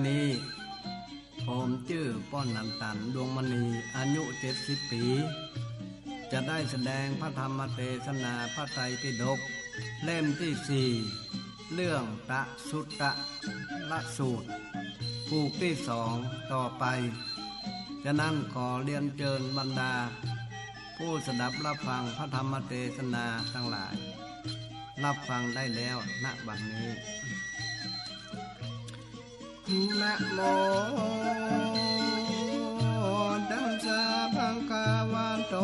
นี้ผมชื่อป้อนนันตันดวงมณีอายุ70 ปีจะได้แสดงพระธรรมเทศนาพระไตรปิฎกเล่มที่4เรื่องตะสุตตะละสูตรผูกที่2ต่อไปฉะนั้นขอเรียนเชิญบรรดาผู้สดับรับฟังพระธรรมเทศนาทั้งหลายรับฟังได้แล้วณบัดนี้นะโมตัสสะภะคะวะโต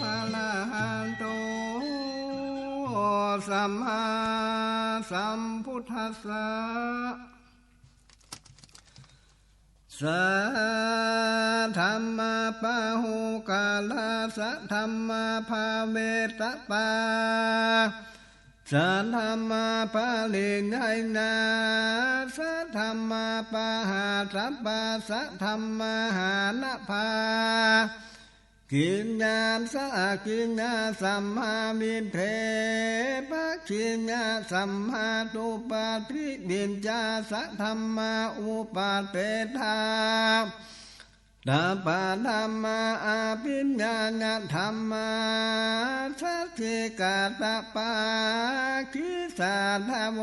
อะระหะโตสัมมาสัมพุทธัสสะสัทธัมมาปะหุกาลาสัทธัมมาภาเวตปาสัทธัมมาปะลิญญนาสัทธัมมาปะหาสัพพะสัทธัมมาหานภากิญญาสะกิญญาสัมมาวิเทปัจฉิญญาสัมมาตุปาทิวิญญาสัทธัมมาอุปาเทธาดาปาธัมมาอาภิญญาณธัมมาสัจจิกาตปาคิสาธโม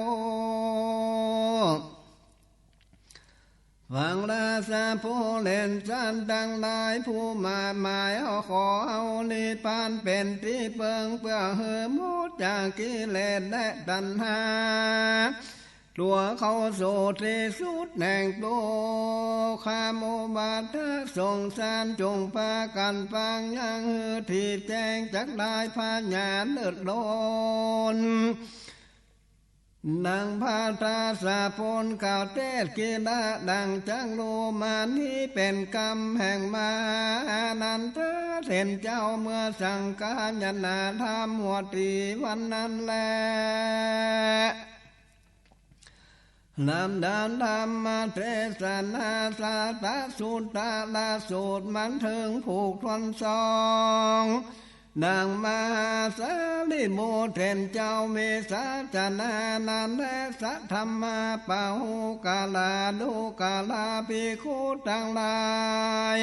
ฟังราชาผู้เล่นจันดังหลายผู้มาหมายเอาขอเอานิพพานเป็นที่เปิงเพื่อเหือมุดจากกิเลสและตัณหาตัวเขาโสที่สุดแห่งโตขามโอบาทสงสารจงพากันฟังยังหือที่แจ้งจักได้พาญาณเลิศล้นดังพาตาสาพลก่าวเทศกีฬาดังจังโลมานี้เป็นกรรมแห่งมานันเธอเห็นเจ้าเมื่อสังกายนาธรรมหัวตีวันนั้นแลนำดานธรรมเทศนาสาตาสุตตะละสูตรมันถึงผูกทนสองดังมหาสาลิโมเทนเจ้าเมสาจนานันและสัทธัมมาปะหุกาลาดูกาลาภิกขุทั้งหลาย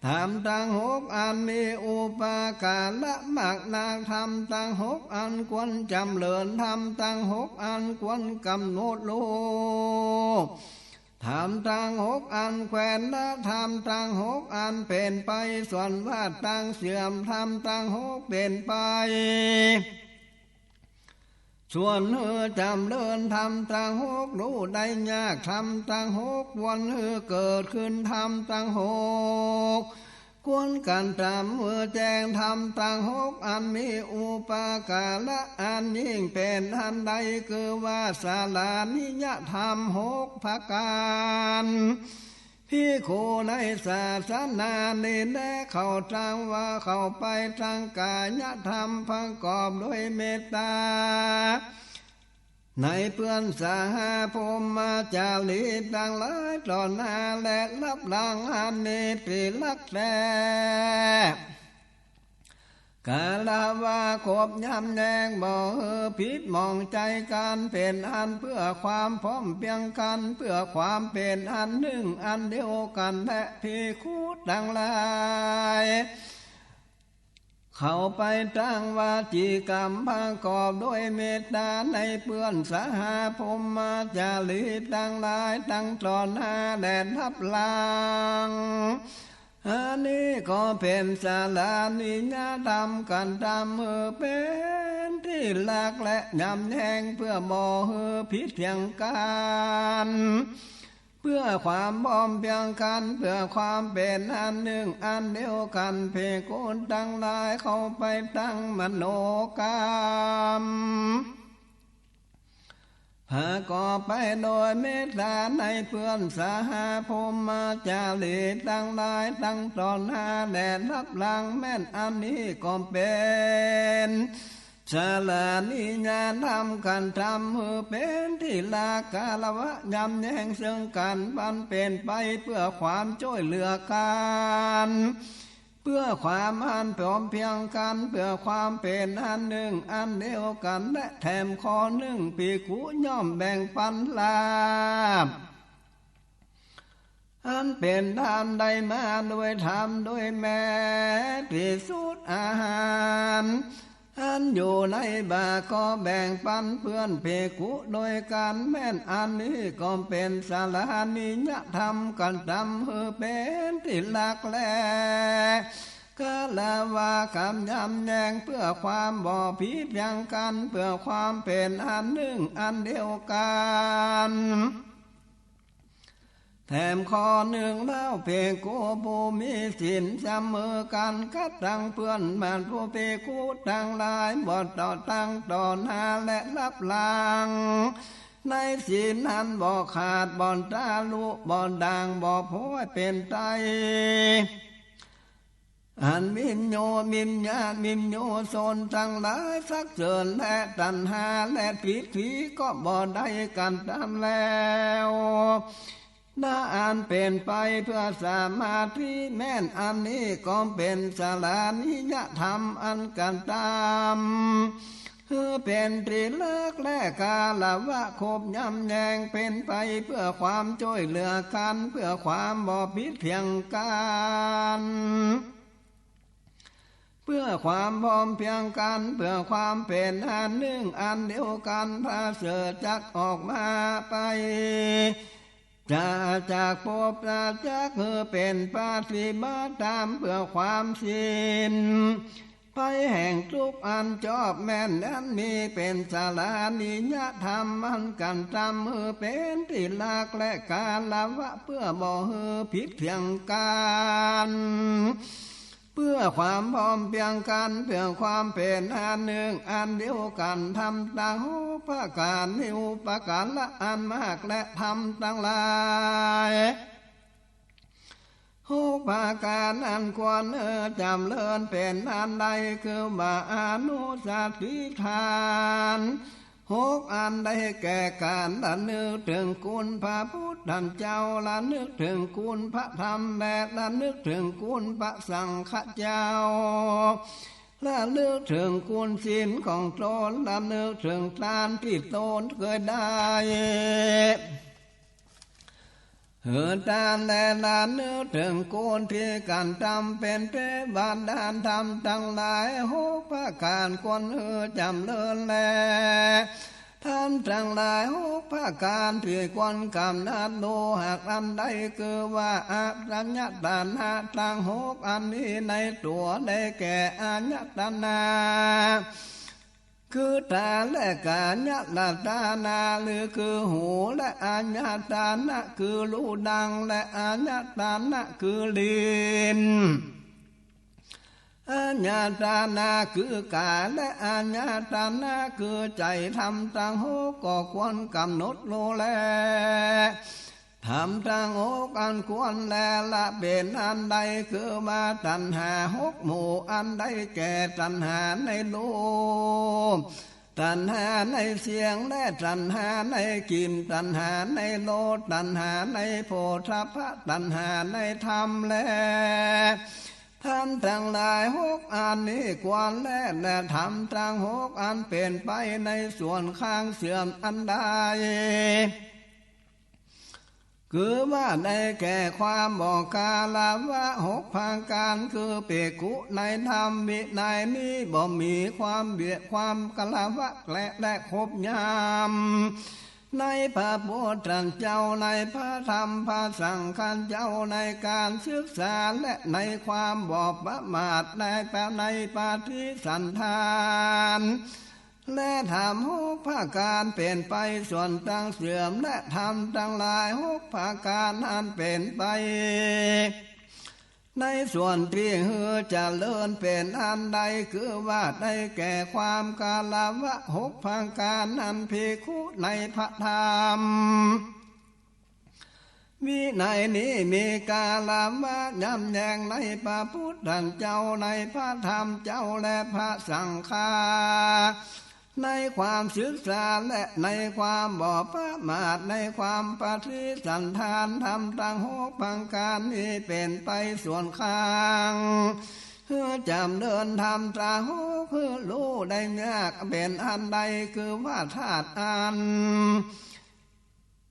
ธรรมตั้ง6อันมีอุปการะมากนางธรรมตั้ง6อันควรจำเริญธรรมตั้ง6อันควรกำหนดรู้ธรรมตั้ง6อันแขวนละธรรมตั้ง6อันเป็นไปส่วนวาดตั้งเสื่อมธรรมตั้ง6เป็นไปส่วนเฮือจำเริญธรรมตั้ง6รู้ได้ยากธรรมตั้ง6วันเฮือเกิดขึ้นธรรมตั้ง6ควรกันทำเมื่อแจ้งธรรมตั้ง6อันมีอุปการะอันยิ่งเป็นอันใดคือว่าศาลานิยธรรม6ประการพิโคในศาสนานี้แน่เข้าทางว่าเข้าไปทางกายธรรมประกอบด้วยเมตตาในเพื่อนสหพรหมจารีต่างหลายต่อหน้าและรับหลังอันนี้ตรีลักแลกาลาวาขบย้ำแยงบ่ผิดมองใจกันเป็นอันเพื่อความพร้อมเพียงกันเพื่อความเป็นอันหนึ่งอันเดียวกันและภิกขุทั้งหลายเข้าไปตั้งวาจีกรรมประกอบด้วยเมตตาในเพื่อนสหพรหมจารีตั้งหลายตั้งตอนหาแดนทับหลังอันนี้ก็เป็นศาลานิยธรรมกันตามมือเป็นที่หลักและยำแยงเพื่อบ่ฮือพิษเพียงกันเพื่อความพร้อมเพียงกันเพื่อความเป็นอันหนึ่งอันเดียวกันเพกุลตั้งหลายเข้าไปตั้งมโนกรรมประกอบไปโดยเมตตาในเพื่อนสหพรหมจารีตั้งหลายตั้งตอนหาแดดรับหลังแม่นอันนี้ก็เป็นศาลานิยธรรมกันทำมือเป็นที่ลากาลวะยำแยงซึ่งกันบันเป็นไปเพื่อความช่วยเหลือกันเพื่อความอันพร้อมเพียงกันเพื่อความเป็นอันหนึ่งอันเดียวกันและแถมข้อหนึ่งภิกขุย่อมแบ่งปันลาภ อันเป็นทานได้มาโดยธรรมโดยแม่ที่สุดอาหารอันอยู่ในบาก็แบ่งปันเพื่อนเพกุโดยการแม่นอันนี้ก็เป็นสารานิยธรรมกันจำเป็นที่หลักแลกะลาวาคำย้ำแยงเพื่อความบ่ผิดยังกันเพื่อความเป็นอันหนึ่งอันเดียวกันแถมข้อหนึ่งแล้วเพกูผู้มีศีลเสมอกันกับทั้งเพื่อนบ้านผู้เพกูทั้งหลายบ่ต่อตั้งต่อหน้าและรับหลังในศีลนั้นบ่ขาดบ่ตาลุบ่ด่างบ่พ้อยเป็นไตอันมินโยมินญาณมินโยโซนทั้งหลายสักเจิญและตัณหาและผิดผีก็บ่ได้กันตามแล้วน่าอ่านเป็นไปเพื่อสมาธิแม่นอันนี้ก็เป็นสารานิยธรรมอันกันตามเป็นตรีเลิกและกาลวะคบย้ำแยงเป็นไปเพื่อความช่วยเหลือกันเพื่อความบ่ผิดเพียงกันเพื่อความพร้อมเพียงกันเพื่อความเป็นอันหนึ่งอันเดียวกันพาเสดจักออกมาไปจากภพจากเป็นปฏิบัติตามเพื่อความศีลไปแห่งทุกอันชอบแม่นนั้นมีเป็นสารานิยธรรมมันกันจำเป็นที่หลักและการละวะเพื่อบ่ผิดเพียงกันเพื่อความพร้อมเพียงกันเพื่อความเป็นอันหนึ่งอันเดียวกันทำต่างหูประการนิวประการละอันมากและทำต่างหลายหูประการอันควรจำเลินเป็นอันใดคือบาอนุสติทานหกอันได้แก่การละนึกถึงคุณพระพุทธเจ้าละนึกถึงคุณพระธรรมและละนึกถึงคุณพระสังฆเจ้าละนึกถึงคุณศีลของตนละนึกถึงทานที่ตนเคยได้ทานและละนึกถึงคุณที่การทำเป็นเทวดาทำทั้งหลายหกประการควรจำเลินแลท่านทั้งหลายหกประการที่ควรกำนัดโลหากอันใดคือว่าอารัญญตานาทั้งหกอันนี้ในตัวได้แก่อาญตนาคือตาและกาญาตานาหรือคือหูและอาญาตานะคือรูดังและอาญาตานะคือลิ้นอาญาตานาคือกายและอาญาตานะคือใจทำต่างหกก็ควรกำหนดรู้แลทำต่างหกอันควรแลละเป็นอันใดคือมาตัณหาหกหมู่อันใดแก่ตัณหาในรูปตัณหาในเสียงและตัณหาในกลิ่นตัณหาในโลภตัณหาในโผฏฐัพพะตัณหาในธรรมและท่านทั้งหลายหกอันนี้ควรและทำทั้งหกอันเป็นไปในส่วนข้างเสื่อมอันใดคือว่าได้แก่ความบอกกาลาวะหกพังการคือเปกุในธรรมวินัยนี้บ่มีความเบียดความกาลาวะและครบยามในพระพุทธเจ้าในพระธรรมพระสังฆเจ้าในการศึกษาและในความบอบประมาทในปฏิสันทานและทำหกภาการเป็นไปส่วนต่างเสื่อมและทำทั้งหลายหกภาการอันเป็นไปในส่วนที่จะเลินเป็นอันใดคือว่าได้แก่ความกาลวะหกภาการอันภิกขุในพระธรรมวินัยนี้มีกาลวะย้ำแยงในพระพุทธเจ้าในพระธรรมเจ้าและพระสังฆาในความศึกษาและในความบ่ประมาทในความปฏิสันทานทำตั้งหกพังการนี้เป็นไปส่วนข้างจำเดินทำตาหกรู้ได้ยากเป็นอันใดคือว่าธาตุอัน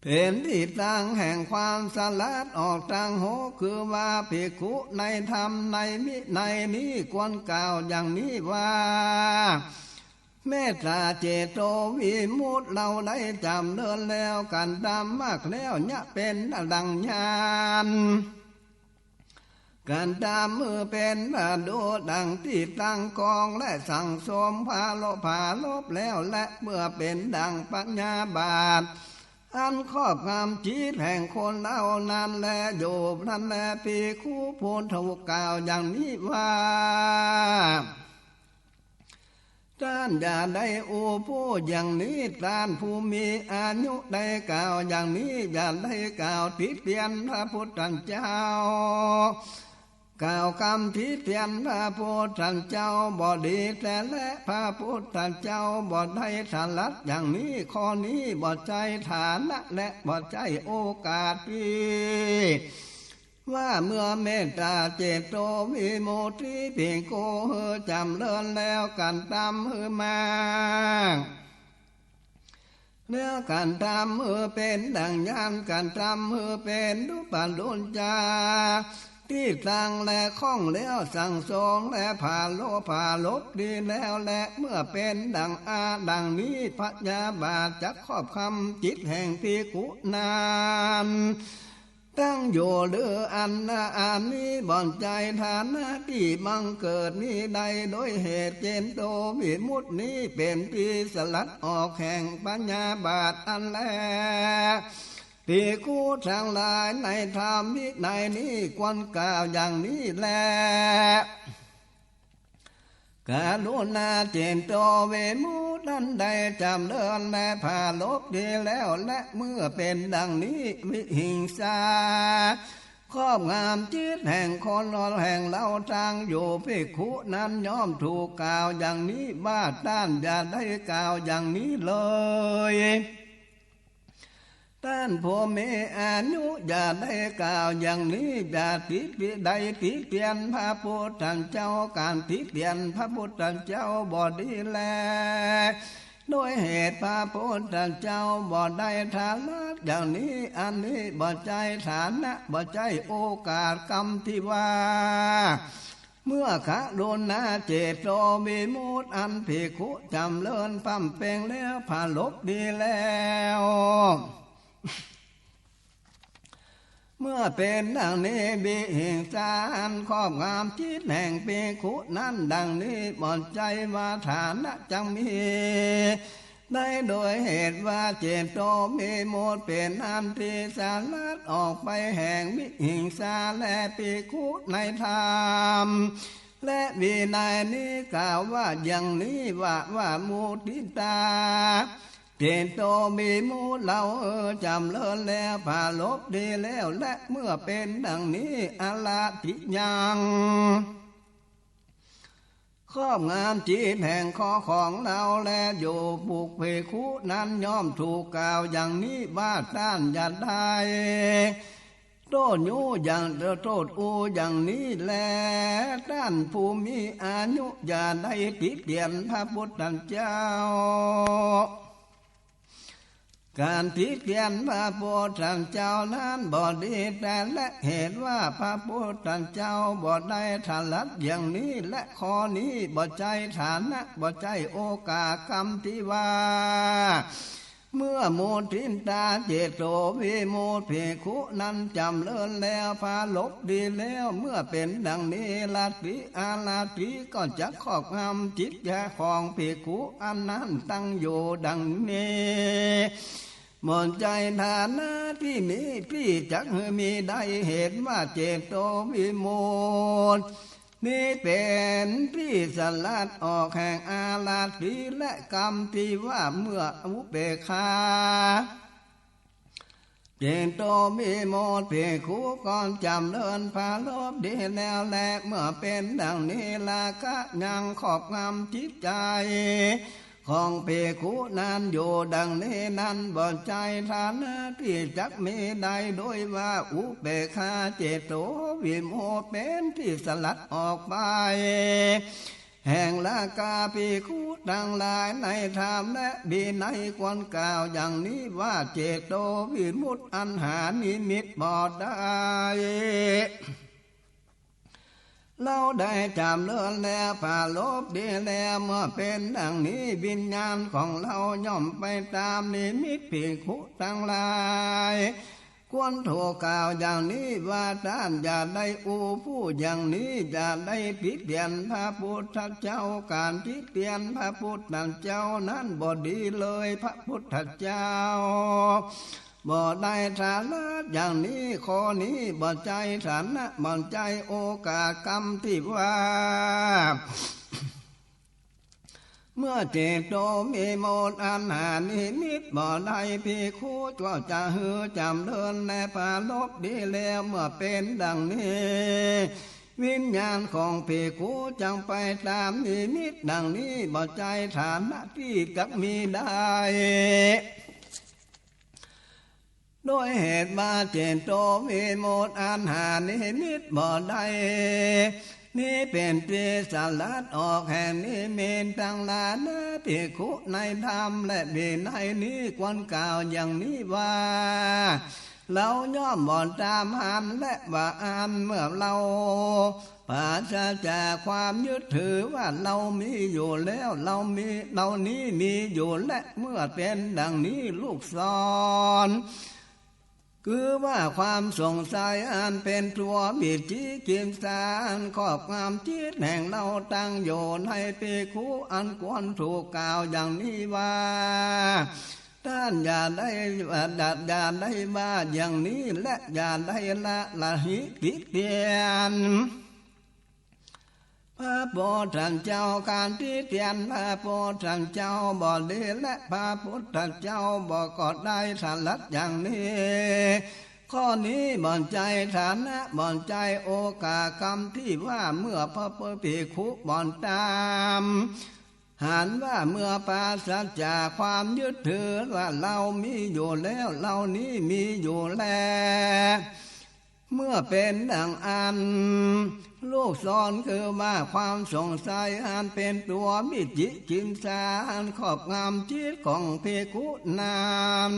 เป็นที่ตั้งแห่งความสลัดออกทางโหคือว่าภิกขุในธรรมในมิในนี้ควรกล่าวอย่างนี้ว่าเมตตาเจโตวิมุตติเราได้จำเดินแล้วกันตามมากแล้วเนี่ยเป็นดังญาณการตามมือเป็นบาดูดังที่ตั้งกองและสั่งสมพาลบแล้วและเมื่อเป็นดังปัญญาบาทอันครอบงำจิตแห่งคนเล่านั้นแลโยบนั้นแลปีคู่พูนถูกกล่าวอย่างนี้ว่าท่านอย่าได้อูผู้อย่างนี้ท่านผู้มีอายุได้กล่าวอย่างนี้อย่าได้กล่าวติเตียนพระพุทธเจ้ากล่าวคำติเตียนพระพุทธเจ้าบ่ดีแต่และพระพุทธเจ้าบ่ได้สลัดอย่างนี้ข้อนี้บ่ใจฐานะและบ่ใจโอกาสว่าเมื่อเมตตาเจโตวิมุตติเพียงโกจำเลินแล้วกันตามมาเนื้อกันตามเป็นดังยานกันตามเป็นดุปันดุลจาที่ตั้งและคล่องแล้วสั่งสงและผ่าลบดีแล้วและเมื่อเป็นดังดังนี้พยาบาทจักครอบคำจิตแห่งภิกขุนานตั้งอยู่หรืออันนี้บ่อนใจฐานะที่บังเกิดนี้ใดโดยเหตุเจนโตวิมุตตินี้เป็นปีสลัดออกแห่งปัญญาบาทอันแลภิกขุทั้งหลายในธรรมวินัยนี้ควรกล่าวอย่างนี้แลกรุณาเจนโตเวมุตตินั้นได้จำเดินและผ่าลบดีแล้วและเมื่อเป็นดังนี้วิหิงสาครอบงามจิตแห่งคนแห่งเราทางอยู่ภิกขุนั้นย่อมถูกกล่าวอย่างนี้บ้าต้านอย่าได้กล่าวอย่างนี้เลยท่านผู้มีอายุอย่าได้กล่าวอย่างนี้อย่าติใดติเตียนพระพุทธเจ้าการติเตียนพระพุทธเจ้าบ่ดีแลโดยเหตุพระพุทธเจ้าบ่ได้ฐานะอย่างนี้อันนี้บ่ใจฐานะบ่ใจโอกาสกรรมที่ว่าเมื่อขะโดนนาเจโตวิมุตติอันภิกขุจำเลินปั๊มเป่งแล้วผ่าลบดีแล้วเมื่อเป็นดังนี้บิหิงสารครอบงามจิตแห่งภิกขุนั้นดังนี้บ่อนใจว่าฐานะจังมีได้โดยเหตุว่าเจโตมีโมดเป็นอันที่สาลัดออกไปแห่งวิหิงสาและภิกขุในธรรมและวินัยนี้กล่าวว่าอย่างนี้ว่ามุทิตาเจโตมีมูลเราจำเลินแล้วผ่าลบดีแล้วและเมื่อเป็นดังนี้อลาติยังครอบงามจิตแห่งคอของเราและอยู่บุกภิกขุนั้นย่อมถูกกล่าวอย่างนี้บ้าต้านอย่าได้โตญูอย่างโตดอูอย่างนี้แลท่านผู้มีอายุอย่าได้ติเตียนพระพุทธเจ้าการติเตียนพระพุทธเจ้านั้นบ่ดีแต่และเหตุว่าพระพุทธเจ้าบ่ได้ถลัดอย่างนี้และข้อนี้บ่ใจฐานะบ่ใจโอกาสกรรมที่ว่าเมื่อโมทินตาเจโตวิมุตติภิกขุนั้นจำเลินแล้วพาลบดีแล้วเมื่อเป็นดังนี้ลาติอาลาติก็จะครอบงำจิตใจของภิกขุอันนั้นตั้งอยู่ดังนี้หมดใจฐานะที่นี้ที่จักมีได้เห็นว่าเจโตวิมุตตินี่เป็นที่สลัดออกแห่งอาลาติและกรรมที่ว่าเมื่ออุเบกขาเจโตวิมุตติภิกขุก่อนจำเลินพาลบดีแล้วแลเมื่อเป็นดังนี้ลาคะยังครอบงำจิตใจของภิกขุนั้นอยู่ดังนี้นั้นบ่ใจฐานะที่จักมีได้โดยว่าอุเบกขาเจโตวิมุตติเป็นที่สลัดออกไป แห่งลากาภิกขุทั้งหลายในธรรมและบินัยควรกล่าวอย่างนี้ว่าเจโตวิมุตติอันหานิมิตบ่ได้เราได้จำเลื่อนแล้วผ่าลบดีแล้วเมื่อเป็นดังนี้วิญญาณของเราย่อมไปตามนิมิตภิกขุทั้งหลายควรถูกกล่าวอย่างนี้ว่าท่านอย่าได้อูผู้อย่างนี้อย่าได้ผิดเตียนพระพุทธเจ้าการผิดเตียนพระพุทธเจ้านั้นบ่ดีเลยพระพุทธเจ้าบ่ได้ฐานะอย่างนี้ข้อนี้บ่ใจฐานะบ่ใจโอกาสกรรมที่ว่าเมื่อเจโตมีโมดอันหานิมิตบ่ได้ภิกขุก็จะหือจำเดินและพาลบดีแล้วเมื่อเป็นดังนี้วิญญาณของภิกขุจังไปตามนิมิตดังนี้บ่ใจฐานะที่กักมีได้โดยเหตุมาเจโตมีโมดอันหานิมิตบ่ได้นี่เป็นปีสลัดออกแห่งนี้เมนตั้งลานะภิกขุในธรรมและบินัยนี้ควรกล่าวอย่างนี้ว่าเราย่อมบ่ตามหันและว่าอันเมื่อเราปราศจากความยึดถือว่าเรามีอยู่แล้วเรานี้มีอยู่และเมื่อเป็นดังนี้ลูกศรคือว่าความสงสัยอันเป็นตัวบิดจี้กิมสารครอบงำจิตแห่งเราตั้งอยู่ในภิกขุอันควรถูกกล่าวอย่างนี้ว่าท่านอย่าได้ว่าอย่างนี้และอย่าได้ละหิปิเตียนพระโพธิเจ้าการที่เตียนพระโพธิเจ้าบ่ดีและพระพุทธเจ้าบ่ก็ได้สลัดอย่างนี้ข้อนี้บ่ใจฐานะบ่ใจโอกาสกรรมที่ว่าเมื่อพระภิกขุบ่ตามหันว่าเมื่อปราศจากความยึดถือว่าเรามีอยู่แล้วเรานี้มีอยู่แล้วเมื่อเป็นดังอันลูกศรคือว่าความสงสัยอันเป็นตัวมิจฉิจิมสารครอบงำจิตของภิกขุนั้น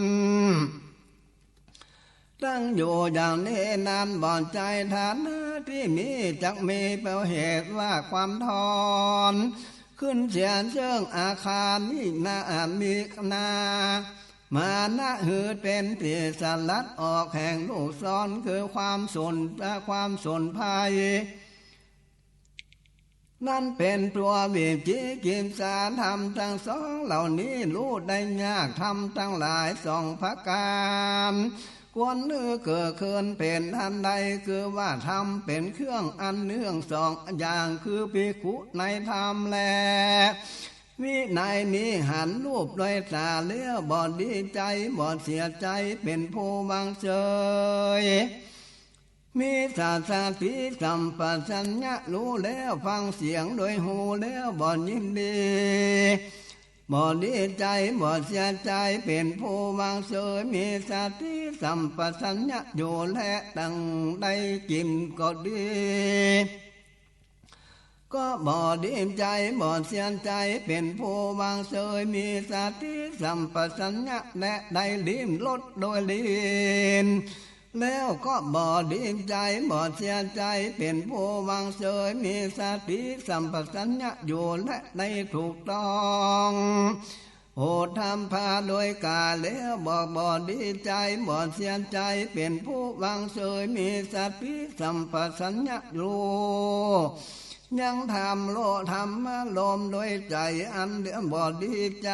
ตั้งอยู่อย่างนี้นานบ่อนใจฐานะที่มีจักมีเปลวเหตุว่าความทอนขึ้นเสียนเชิงอาคารนี่นามีนามานะหือเป็นที่สลัดออกแห่งลูกศรคือความสนภัยนั่นเป็นตัววิจิกิมสารธรรมทั้งสองเหล่านี้รู้ได้ยากธรรมทั้งหลายสองประการควรนึกเกิดขึ้นเป็นอันใดคือว่าธรรมเป็นเครื่องอันเนื่องสองอย่างคือภิกขุในธรรมแลวินัยนี้หันรูปโดยตาเลี้ยวบ่ดีใจบ่เสียใจเป็นผู้วางเฉยมีศาสติสัมปชัญญะรู้แล้วฟังเสียงโดยหูแล้วบ่ยินดีบ่ดีใจบ่เสียใจเป็นผู้วางเฉยมีสติสัมปชัญญะอยู่และตั้งได้กินก็ดีก็บ่ดีใจบ่เสียใจเป็นผู้วางเฉยมีสติสัมปชัญญะและได้ลิ้มรสโดยลิ้นแล้วก็บ่ดีใจบ่เสียใจเป็นผู้วางเฉยมีสติสัมปชัญญะอยู่และได้ถูกต้องโอทำพาโดยกาแล้วบ่ดีใจบ่เสียใจเป็นผู้วางเฉยมีสติสัมปชัญญะอยู่ยังทำโลธรรมลมโดยใจอันเดียวบ่ดีใจ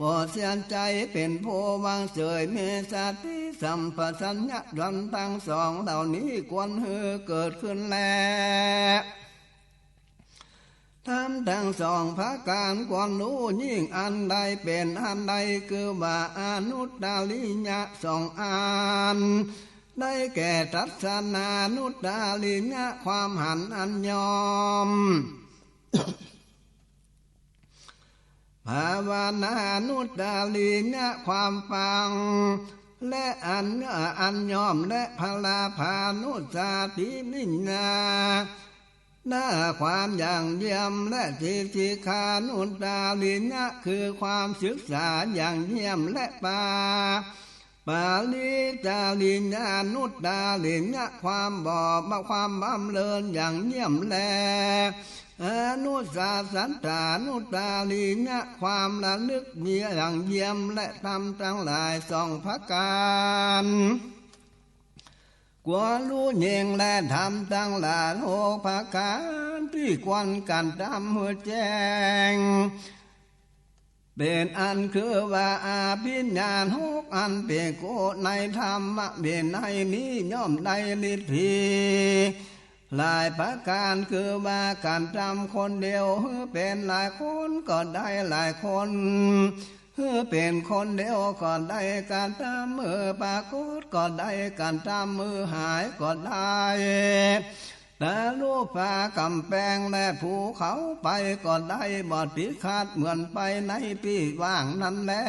บ่เสียใจเป็นผู้วางเฉยมีสติสัมปชัญญะดันทั้งสองเหล่านี้ควรฮือเกิดขึ้นแล้วทำทั้งสองพระการควรรู้ยิ่งอันใดเป็นอันใดคือว่าอนุตตริยะสองอันได้แก่ทัศนานุตตริยะความหันอันยอม ภาวนานุตตริยะความฟังและอันยอมและพลาภานุสาตินิญญา หน้าความอย่างเยี่ยมและทิคานุตตาลิญะคือความศึกษาอย่างเยี่ยมและปาลิจาลิญานุตตาลิญะความบอกมาความบำเริญอย่างเยี่ยมแลอนุสาสันตานุตตาลิญะความระลึกมีอย่างเยี่ยมและทำทั้งหลายสองประการกวรู้เย่งและทำตั้งหลายโหภาการที่ควรกันทำหัวแจ้งเป็นอันคือว่าอาภิญญาณหกอันเป็นโกในธรรมะเป็นในนี้ย่อมได้ฤทธิหลายประการคือว่าการทำคนเดียวเป็นหลายคนก็ได้หลายคนเป็นคนเดียวก็ได้การทำมือปรากฏก็ได้การทำมือหายก็ได้แต่รูปฟ้ากำแพงและภูเขาไปก็ได้บ่ติดขาดเหมือนไปในที่ว่างนั่นแหละ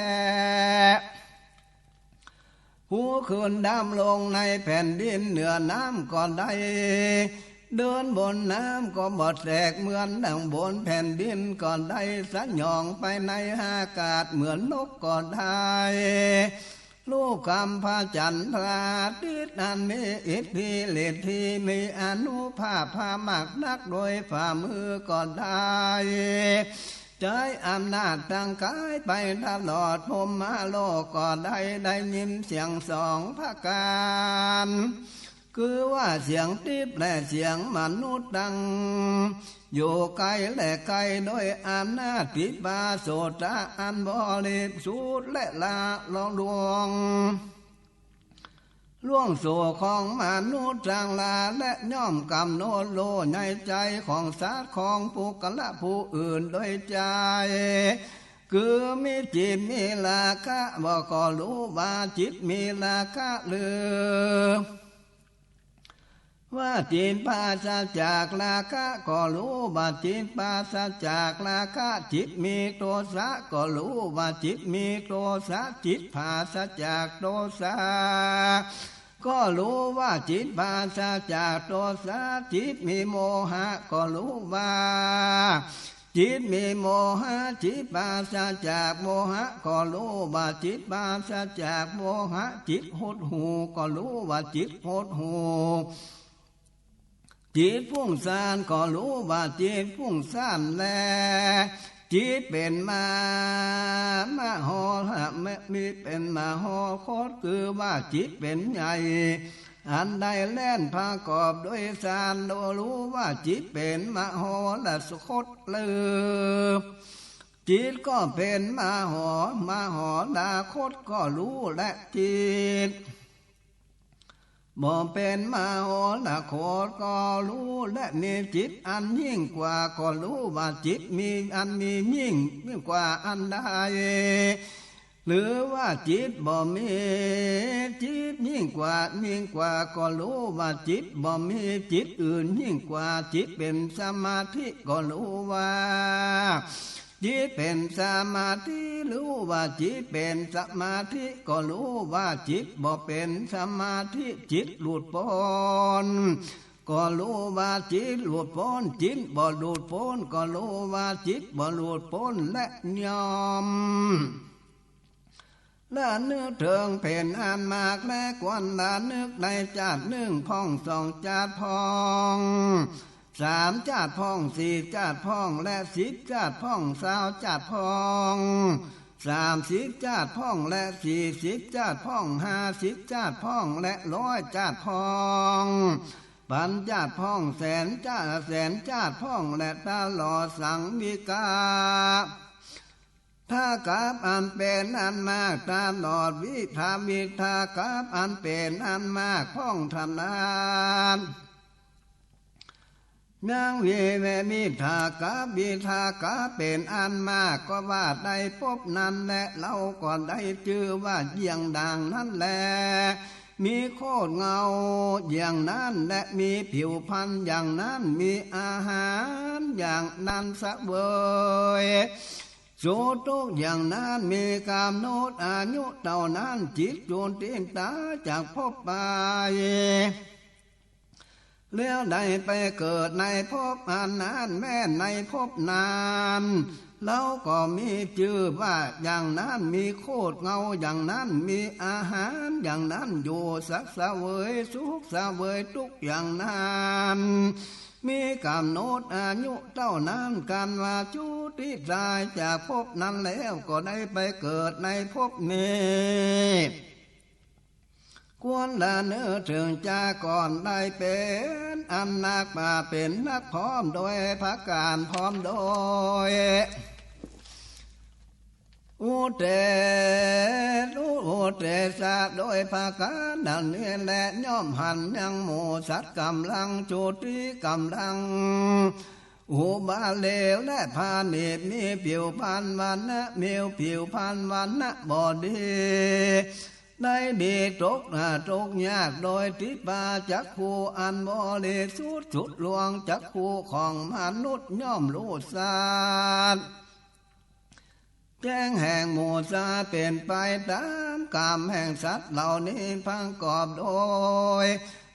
ผู้คืนดำลงในแผ่นดินเหนือน้ำก็ได้เดินบนน้ำก็บดแตกเหมือนดังบนแผ่นดินก็ได้สัญญองไปในอากาศเหมือนนกก็ได้ลูกคำพระจันทราทิศอันมีอิทธิฤทธิมีอนุภาพพามักนักโดยฝ่ามือก็ได้ใจอำนาจตั้งกายไปตลอดพรหมโลกก็ได้ยินเสียงสองพระการคือว่าเสียงทิพย์และเสียงมนุษย์ดังอยู่ไกลและไกลโดยอำนาจปิบาโสตะอันบริสุทธิ์และละลองดวงล่วงสู่ของมนุษย์จางลาและย่อมกำโนดโลในใจของสัตว์ของผู้กละผู้อื่นโดยใจคือมีจิตมีราคะบอกก็รู้ว่าจิตมีราคะหรือว่าจิตปราศจากราคะก็รู้ว่าจิตปราศจากราคะจิตมีโทสะก็รู้ว่าจิตมีโทสะจิตปราศจากโทสะก็รู้ว่าจิตปราศจากโทสะจิตมีโมหะก็รู้ว่าจิตมีโมหะจิตปราศจากโมหะก็รู้ว่าจิตปราศจากโมหะจิตหดหู่ก็รู้ว่าจิตหดหู่จิตฟุ้งซ่านก็รู้ว่าจิตฟุ้งซ่านแลจิตเป็นมโหไม่มีเป็นมโหโคตคือว่าจิตเป็นใหญ่อันใดแล่นประกอบด้วยฌานโดรู้ว่าจิตเป็นมโหและสุคตลือจิตก็เป็นมโหดาคตก็รู้และจิตบ่เป็นมโหละโคตก็รู้และมีจิตอันยิ่งกว่าก็รู้ว่าจิตมีอันมียิ่งกว่าอันใดหรือว่าจิตบ่มีจิตยิ่งกว่าก็รู้ว่าจิตบ่มีจิตอื่นยิ่งกว่าจิตเป็นสมาธิก็รู้ว่าจิตเป็นสมาธิรู้ว่าจิตเป็นสมาธิก็รู้ว่าจิตบ่เป็นสมาธิจิตหลุดพ้นก็รู้ว่าจิตหลุดพ้นจิตบ่หลุดพ้นก็รู้ว่าจิตบ่หลุดพ้นและยอมละนึกถึงเป็นอันมากและกวนละนึกในจาดหนึ่งพ่องสองจาดพ่องสามจาดพ่องสี่จาดพ่องและ10จาดพ่อง20จาดพ่อง30จาดพ่องและ40จาดพ่อง50จาดพ่องและ100จาดพ่องพันจาดพ่องแสนจาดพ่องและตลอดสังวิกาถ้ากับอันเป็นอันมากตลอดวิทากับอันเป็นอันมากพ่องทำนานนางวิเวมิทากะบิทากะเป็นอันมากก็ว่าได้พบนั้นและเราก็ได้ชื่อว่าเยี่ยงดังนั้นแลมีโคตรเงาอย่างนั้นและมีผิวพรรณอย่างนั้นมีอาหารอย่างนั้นเสวยสุทุกอย่างนั้นมีกามโนดอายุเท่านั้นจิตโจรตีนตาจากพบไป แล้วได้ไปเกิดในภพอันนั้นแม้ในภพนานเราก็มีชื่อว่าอย่างนั้นมีโคตรเงาอย่างนั้นมีอาหารอย่างนั้นอยู่สักเสวยสุขเสวยทุกอย่างนั้นมีกำหนดอายุเท่านั้นกันว่าจุติตายจากภพนั้นแล้วก็ได้ไปเกิดในภพนี้ควรละเนื้อถึงจาก่อนได้เป็นอันนักมาเป็นนักพร้อมโดยพระการพร้อมโดยอุเตสะโดยภาการดังนี้แหละย่อมหันยังหมู่สัตว์กำลังจุติกำลังอุบาเลวและพาณิชมีผิวพรรณวันนะมีผิวพรรณวันนะบอดีได้ดีตกตกยากโดยทิพาจักคูอันบริสุทธิ์สุดลวงจักคูของมนุษย์ย่อมรู้สารแจ้งแห่งหมู่ซาเป็นไปตามกรรมแห่งสัตว์เหล่านี้พังกอบโดย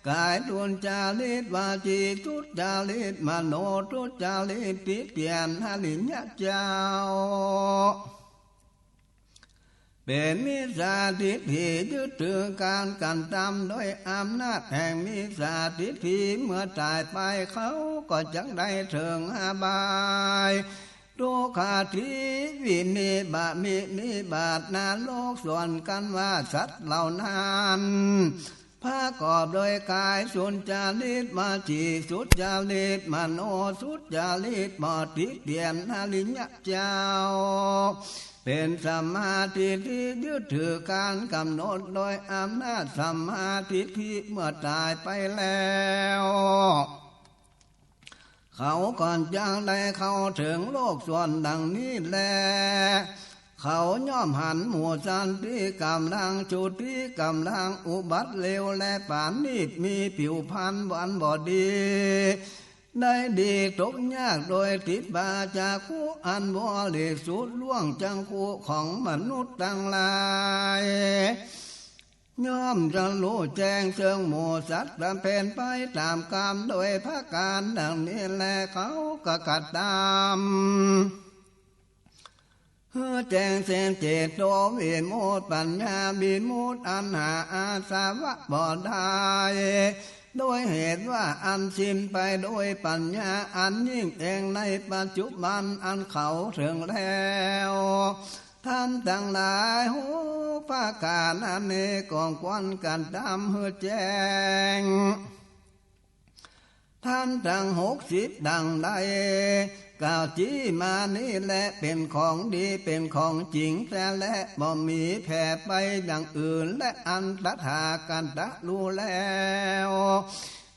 กายทุนจาริตวาจีทุจาริตมโนทุจาริตติเตียนหลิญญาเจ้าเป็นมิจฉาทิฏฐิยึดถือการกันตำโดยอำนาจแห่งมิจฉาทิฏฐิเมื่อตายไปเขาก็จังได้ถึงอบายทุกขาทิวินิบามินิบาตนาโลกส่วนกันว่าสัตว์เหล่านั้นพากอบโดยกายสุนจาริตมาจีสุจาริตมโนสุจาริตมติเตียนหลิญญาเจ้าเป็นสัมมาทิฏฐิยึดถือการกำหนดโดยอำนาจสัมมาทิฏฐิเมื่อตายไปแล้วเขาก่อนจังได้เข้าถึงโลกส่วนดังนี้แลเขาย่อมหันหมู่สันติกำลังจุติกำลังอุบัติเลวและปานนิดมีผิวพรรณวันบอดีได้ดีตกยากโดยติดบาจากคู่อันบริสุทธิ์ล่วงจังคู่ของมนุษย์ทั้งหลายย่อมจะรู้แจ้งเชิงหมู่สัตว์ดำเพ็ญไปตามกรรมโดยพระการดังนี้แลเขาก็กัดตามแจ้งเส้นเจตโตวิมุตติปัญญาวิมุตติอันหาอาสาวะบ่ได้โดยเหตุว่าอันสิ้นไปโดยปัญญาอันยิ่งเองในปัจจุบันอันเขาถึงแล้วทำทั้งหลายหูภาการอันนี้กองควันกันตามเฮือแจ้งท่านทั้ง60ดังใดกล่าวจี้มานี่แหละเป็นของดีเป็นของจริงแต่และบ่มีแผ่ไปอย่างอื่นและอันตถากันตะรู้แล้ว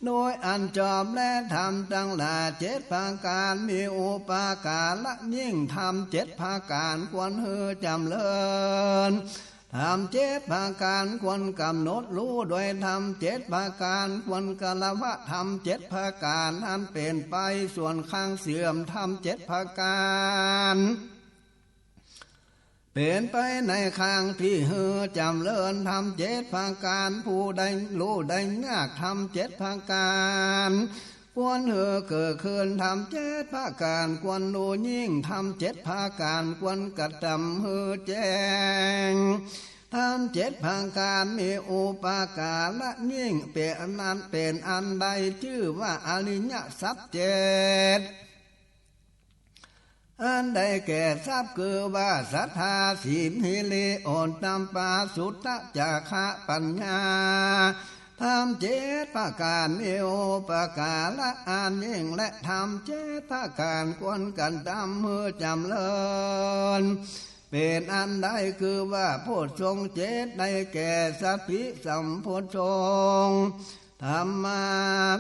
โดยอันจอบและทำทั้งหลาย7 ประการมีอุปการะยิ่งทำ7 ประการควรฮือจำเริญทำ7 ประการควรกำหนดรู้โดยทำ7 ประการควรกละวะทำ7 ประการนั้นเป็นไปส่วนข้างเสื่อมทำ7 ประการเป็นไปในข้างที่ฮือจำเริญทำ7 ประการผู้ใดรู้ได้ยากทำ7 ประการควรฮือเกิดขึ้นทำ7 ประการควรรู้ยิ่งทำ7 ประการควรกระทำฮือแจ้งทำ7 ประการมีอุปการะยิ่งเป็นนั้นเป็นอันใดชื่อว่าอริยสัจ7อันใดแก่ทรัพย์คือว่าศรัทธาศีลหิริโอตตัมปาสุตตะจาคะปัญญาทำ7 ประการมีอุปการะอันยิ่งและทำ7 ประการควรกันตามมือจำเริญเป็นอันใดคือว่าโพชฌงค์7ได้แก่สัพพิสัมโพชฌงค์ธรรมา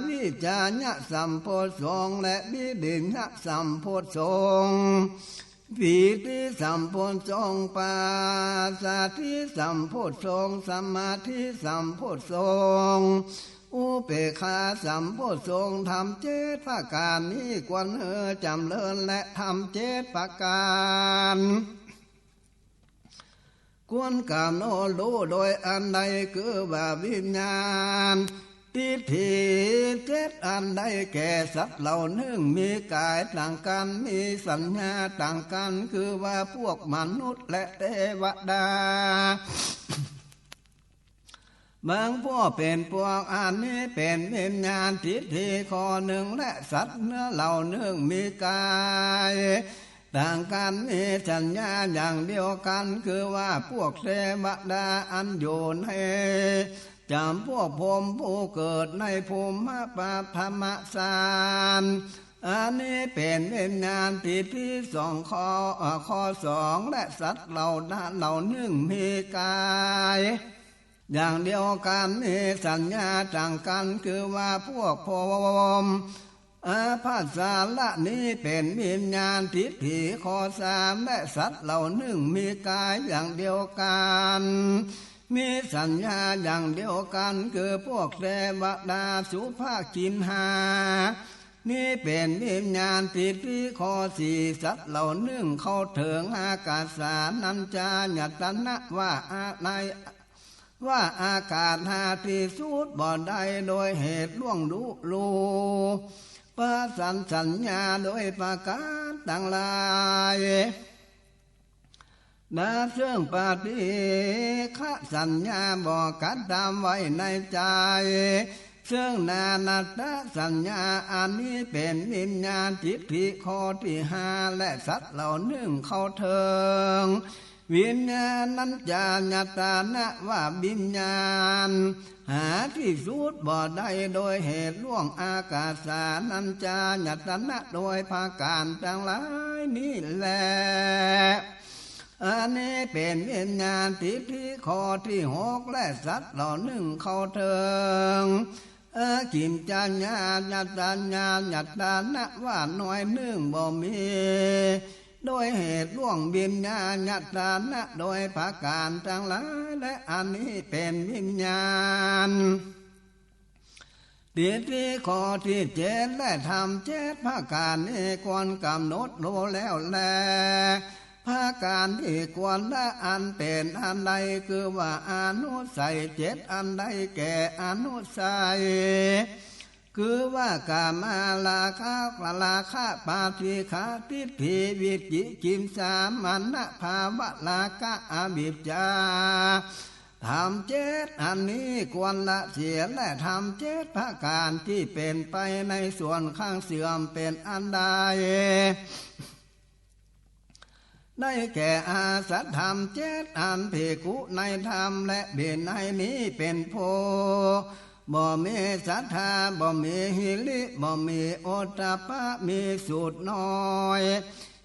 วิจาญะสัมโพชฌงค์และวิริยะสัมโพชฌงค์ปีติสัมโพชฌงค์ปัสสัทธิสัมโพชฌงค์สมาธิสัมโพชฌงค์อุเบกขาสัมโพชฌงค์ทำ7 ประการนี้ควรจำเริญและทำ7 ประการควรกำหนดรู้โดยอันใดคือว่าวิญญาณ ทิฏฐิเจ็ดอันใดแก่สัตว์เหล่านึงมีกายต่างกันมีสัญญาต่างกันคือว่าพวกมนุษย์และเทวดาบางพวกเป็นพวกอันนี้เป็นวิญญาณทิฏฐิข้อหนึ่งและสัตว์เนื้อเหล่านึงมีกายต่างกันมีสัญญาอย่างเดียวกันคือว่าพวกเทวดาอันอยู่ในจำพวกพรหมผู้เกิดในภูมิปาธรรมสารอันนี้เป็นวิญญาณทิฏฐิสองข้อสองและสัตว์เหล่านึงมีกายอย่างเดียวกันมีสัญญาต่างกันคือว่าพวกพรหมภาษาละนี้เป็นวิญญาณทิฏฐิข้อสามและสัตว์เหล่านึงมีกายอย่างเดียวกันมีสัญญาอย่างเดียวกันคือพวกเทวดาสุภาคินหานี่เป็นวิญญาณทิฏฐิข้อสี่สัตว์เหล่านึงเข้าถึงอากาสานัญจายตนะว่าอากาศหาที่สุดบ่ได้โดยเหตุล่วงรู้ประสัญญาโดยประการต่างหลายนาเสื่องปฏิฆะสัญญาบอกกัดดำไว้ในใจซึ่งนานัตสัญญาอันนี้เป็นวิญญาณทิฏฐิข้อที่ห้าและสัตว์เหล่านึงเข้าเถิงวิญญาณนั้นจะญัตนะว่าวิญญาณหาที่สุดบ่ได้โดยเหตุล่วงอากาสานัญจายตนะโดยภาการต่างหลายนี่แหละอันนี้เป็นวิญญาณทิฏฐิข้อที่หกและสัตว์เหล่านึงเข้าเถิงกิมจัญญาญัตนะว่าน้อยนึงบ่มีโดยเหตุล่วงวิญญาณญัตนะโดยภาการต่างหลายและอันนี้เป็นวิญญาณทิฏฐิข้อที่เจ็ดและธรรมเจ็ดภาการนี้ควรกำหนดรู้แล้วแลภาการที่ควรละอันเป็นอันใดคือว่าอนุสัยเจ็ดอันใดแก่อนุสัยคือว่ากามาราคะปาทิฆาทิฏฐิวิจิกิมสามัญญภาวะราคะอวิชชาธรรมเจ็ดอันนี้ควรละเสียและธรรมเจ็ดภาการที่เป็นไปในส่วนข้างเสื่อมเป็นอันใดได้แก่อาสัตธรรมเจ็ดอันภิกขุในธรรมและเบญในนี้เป็นโพบ่มีศรัทธาบ่มีหิริบ่มีโอตตัปปะมีสูตรน้อย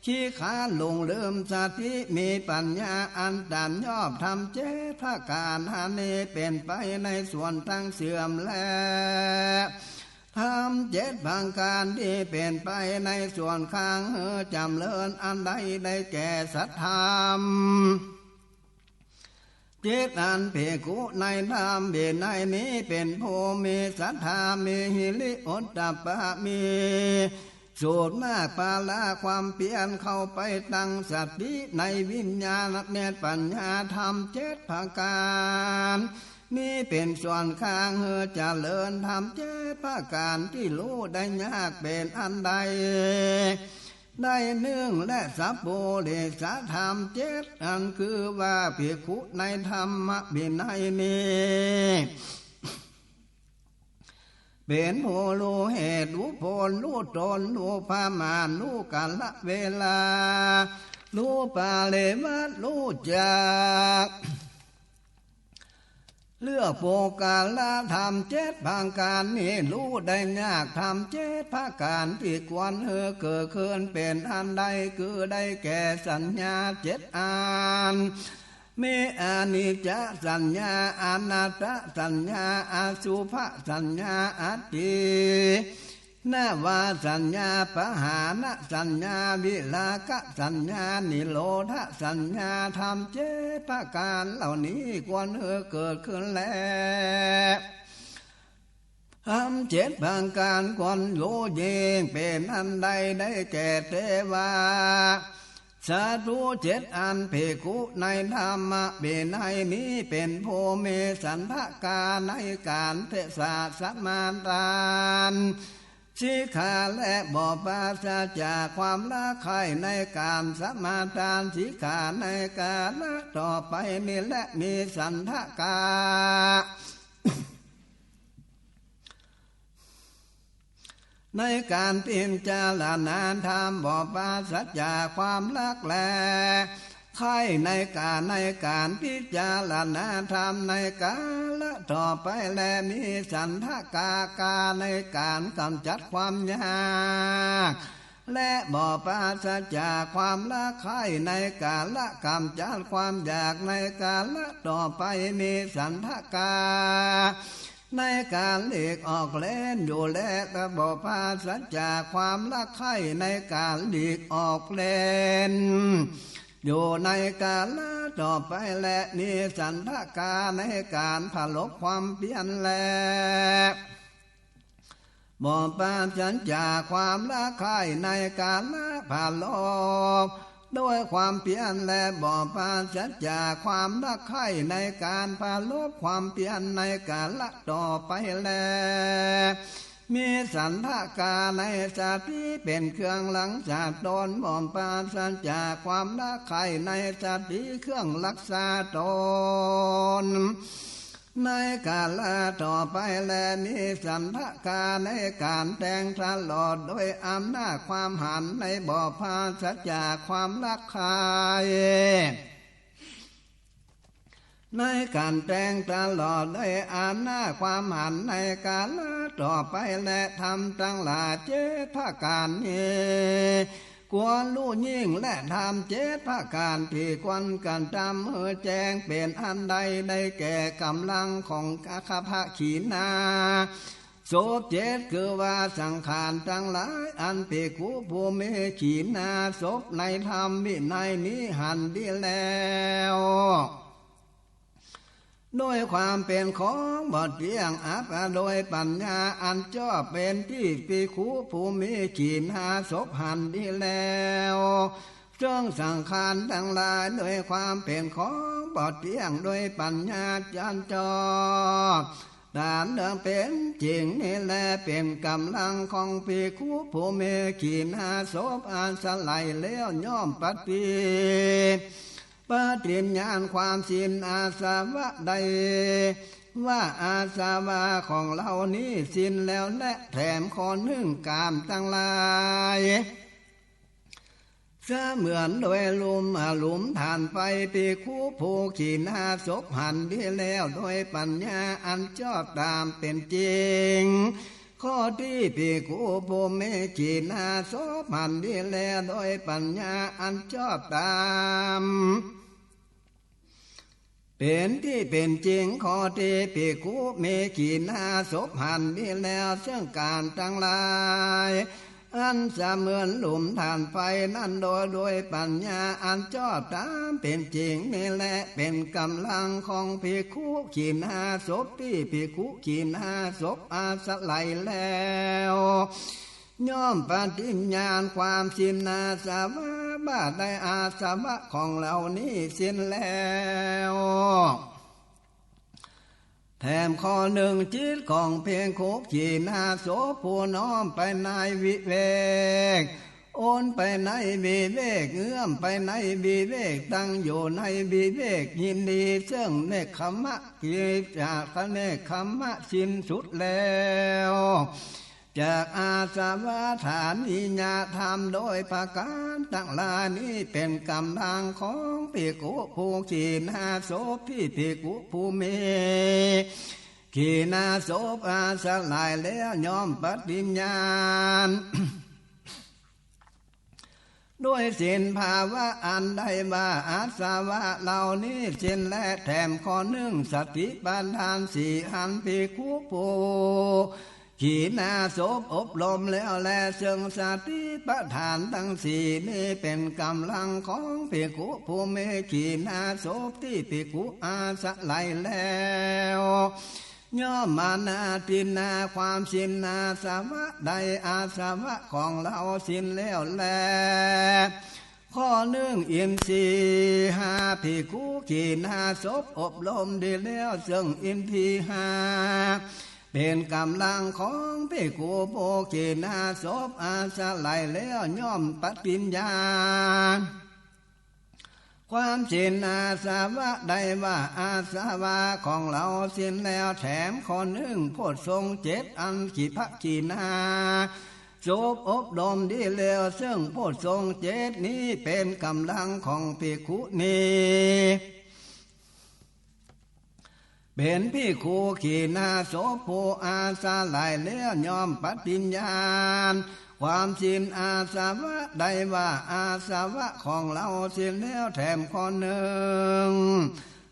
ขี้ขาลงลืมสติมีปัญญาอันตันยอบทำเจตภาการหานี้เป็นไปในส่วนทั้งเสื่อมและทำเจ็ดบางการที่เป็นไปในส่วนข้างจำเริญอันใดได้แก่สัทธรรมเจตอันภิกขุในธรรมเบญในนี้เป็นผู้มีศรัทธามีหิริโอตตัปปะมีสูตรมากปาลาความเพียรเข้าไปตั้งสติในวิญญาณเมตปัญญาธรรมเจ็ดประการนี่เป็นส่วนข้างเจริญธรรมเจ็ดประการที่รู้ได้ยากเป็นอันใดได้เนื่องและสัพโพเดสธรรมเจ็ดอันคือว่าภิกขุในธรรมวินัยนี้เป็นผู้รู้เหตุรู้ผลรู้ตนรู้พามารู้กาลเวลารู้ปาเลมัตรู้จักเลือกโปกาลธรรมเจ็ดบางการนี้รู้ได้ยากธรรมเจ็ดภาการที่ควรเกิดขึ้นเป็นอันใดคือได้แก่สัญญาเจ็ดอันมีอนิจจสัญญาอนัตตสัญญาอสุภสัญญาอัตตินวาสัญญาปหานสัญญาวิลากสัญญานิโรธสัญญาธรรมเจ็ดประการเหล่านี้ควรเกิดขึ้นแล้วธรรมเจ็ดประการควรรู้ยิ่งเป็นอันใดได้แก่เทวา สาธุเจ็ดอันภิกขุในธรรมวินัยนี้เป็นผู้มีสันทกาในการเทศสมาทานสิกขาและบ่ปราศจากความละใคร่ในการสมาทานสิกขาในการละต่อไปนี้และมีสันทกาในการพิจารณาธรรมบ่ปราศจากความลักแลใครในการพิจารณาธรรมในกาละต่อไปและมีสันทกากาในการกำจัดความยากและบ่ปราศจากความละใครในกาละกำจัดความอยากในกาละต่อไปมีสันทกาในการหลีกออกเล่นอยู่และบ่ปราศจากความละใครในการหลีกออกเล่นอยู่ในกาลต่อไปและนิสันทกาในการผลบความเปลี่ยนแลบ่ปราศจากความละใครในการละผลบด้วยความเปลี่ยนและบ่ปราศจากความละใครในการผลบความเปลี่ยนในการละต่อไปแลมีสันทกาในสัตว์ที่เป็นเครื่องหลังจากตนบ่ปราศจากความละใครในสัตว์ที่เครื่องรักษาตนในกาลต่อไปและมีสันทกาในการแต่งตลอดโดยอำนาจความหันในบ่ปราศจากความละใครในการแต่งตลอดได้อำนาจความหันในการละต่อไปและทำตั้งหลายเจตภาการนี้ควรรู้ยิ่งและทำเจตภาการที่ควรกันจำแจ้งเป็นอันใดได้แก่กำลังของข้าพระขีณาโสบเจตคือว่าสังขารทั้งหลายอันภิกขุผู้มีขีณาศพในธรรมวินัยนี้หันดีแล้วโดยความเป็นของบ่เที่ยงอัปโดยปัญญาอันชอบเป็นที่ภิกขุผู้มีขีณาศพหันดีแล้วเรื่องสังขารทั้งหลายโดยความเป็นของบ่เที่ยงโดยปัญญาจันจอบด่านเดิมเป็นจริงนี่แลเป็นกำลังของภิกขุผู้มีขีณาศพอันสลายแล้วย่อมปฏิปฏิญญาณความสิ้นอาสวะใดว่าอาสวะของเรานี้สิ้นแล้วและแถมขอนึ่งกามทั้งหลายเสมือนโดยลุมฐานไปภิกขุผู้ขีณาศพหันดีแล้วโดยปัญญาอันชอบตามเป็นจริงข้อที่ภิกขุผู้มีขีณาศพหันดีแล้วโดยปัญญาอันชอบตามเป็นที่เป็นจริงข้อที่ภิกขุมีขีณาศพหันดีแล้วซึ่งการทั้งหลายอันเสมือนหลุมฐานไฟนั้นโดยปัญญาอันชอบตามเป็นจริงนี่แหละเป็นกำลังของภิกขุขีณาศพที่ภิกขุขีณาศพอาสลัยแล้วย่อมปฏิญญาณความสิ้นอาสวะบ้าได้อาสวะของเหล่านี้สิ้นแล้วแถมข้อหนึ่งจิตของเพียงขุขีณาศพผู้น้อมไปในวิเวกโอนไปในวิเวกเอื้อมไปในวิเวกตั้งอยู่ในวิเวกยินดีซึ่งเนคขมะกิจจากเนคขมะสิ้นสุดแล้วจากอาสวะฐานอิญญาธรรมโดยประการทั้งหลายนี้เป็นกำลังของภิกขุผู้ขีณาศพที่ภิกขุผู้มีขีณาศพอาสลายแล้วย่อมปฏิญญาณด้วยสิ้นภาวะอันใดว่าอาสวะเหล่านี้สิ้นและแถมข้อหนึ่งสติปัฏฐานสี่อันภิกขุผู้ขีณาศพอบรมแล้วแลซึ่งสติปัฏฐานทั้งสี่นี้เป็นกำลังของภิกขุผู้มีขีณาศพที่ภิกขุอาสลัยแล้วย่อมมานาทินนาความสิ้นอาสวะใดอาสวะของเราสิ้นแล้วแล ข้อหนึ่งอินทรีย์ห้าภิกขุขีณาสพอบรมดีแล้วซึ่งอินทรีย์ห้าเป็นกำลังของภิกขุโภขีณาสพอาสาไหลแล้วย่อมปฏิญญาความสิ้นอาสาวะได้ว่าอาสาวะของเราสิ้นแล้วแถมคนหนึ่งโพธิทรงเจ็ดอันขีภขีนาจบอบรมดีแล้วซึ่งโพธิทรงเจ็ดนี้เป็นกำลังของภิกขุนี้เป็นภิกขุขีณาสพผู้อาสาไหลแล้วยอมปฏิญญาณความสิ้นอาสาวะได้ว่าอาสาวะของเราสิ้นแล้วแถมคนหนึ่ง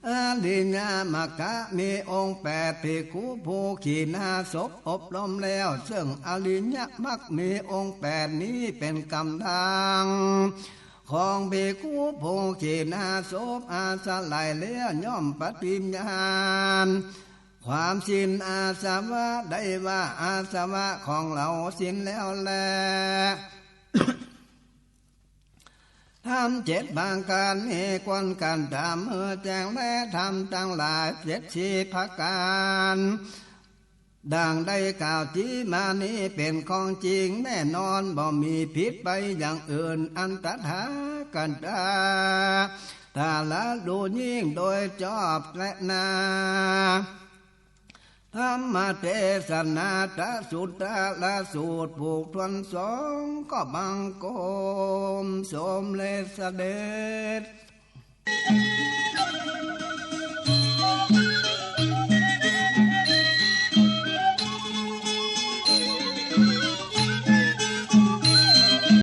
อริยมรรคมีองค์8ภิกขุผู้ขีณาสพอบรมแล้วซึ่งอริยมรรคมีองค์8นี้เป็นกำลังของภิกขุผู้ขีณาสพอาสาไหลแล้วย่อมปฏิญญาณความสิ้นอาสวะได้ว่าอาสวะของเราสิ้นแล้วแล ทำเจ็ดบางการมีควรการทำเมื่อแจ้งและทำตั้งหลายเจ็ดชีพการดังได้กล่าวที่มานี้เป็นของจริงแน่นอนบ่มีผิดไปอย่างอื่นอันตถากันตาถ้าละดูยิ่งโดยชอบและนาธรรมเทศนาตสุตตะละสูตรผูกทวนสองก็บังโกมสมเลสเดช